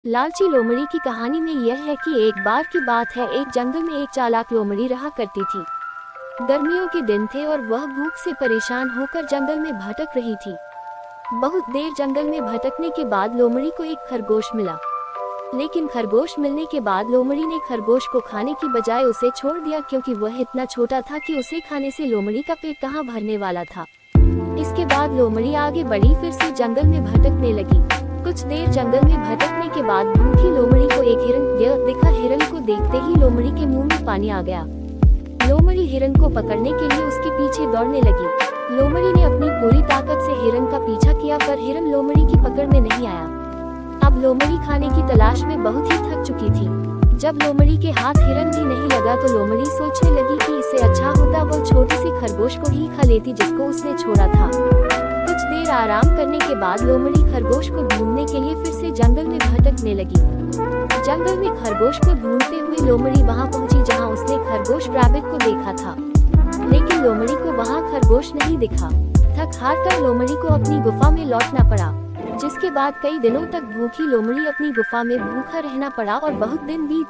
लालची लोमड़ी की कहानी में यह है कि एक बार की बात है, एक जंगल में एक चालाक लोमड़ी रहा करती थी। गर्मियों के दिन थे और वह भूख से परेशान होकर जंगल में भटक रही थी। बहुत देर जंगल में भटकने के बाद लोमड़ी को एक खरगोश मिला, लेकिन खरगोश मिलने के बाद लोमड़ी ने खरगोश को खाने की बजाय उसे छोड़ दिया, क्योंकि वह इतना छोटा था कि उसे खाने से लोमड़ी का पेट कहाँ भरने वाला था। इसके बाद लोमड़ी आगे बढ़ी, फिर से जंगल में भटकने लगी। कुछ देर जंगल में भटकने के बाद भूखी लोमड़ी को एक हिरन दिखा। हिरन को देखते ही लोमड़ी के मुंह में पानी आ गया। लोमड़ी हिरन को पकड़ने के लिए उसके पीछे दौड़ने लगी। लोमड़ी ने अपनी पूरी ताकत से हिरन का पीछा किया, पर हिरन लोमड़ी की पकड़ में नहीं आया। अब लोमड़ी खाने की तलाश में बहुत ही थक चुकी थी। जब लोमड़ी के हाथ हिरन भी नहीं लगा तो लोमड़ी सोचने लगी कि इससे अच्छा होता वो छोटी सी खरगोश को ही खा लेती जिसको उसने छोड़ा था। कुछ देर आराम करने के बाद लोमड़ी खरगोश को ढूंढने के लिए फिर से जंगल में भटकने लगी। जंगल में खरगोश को ढूंढते हुए लोमड़ी वहां पहुंची जहां उसने खरगोश रैबिट को देखा था, लेकिन लोमड़ी को वहां खरगोश नहीं दिखा। थक हार कर लोमड़ी को अपनी गुफा में लौटना पड़ा, जिसके बाद कई दिनों तक भूखी लोमड़ी अपनी गुफा में भूखा रहना पड़ा और बहुत दिन बीत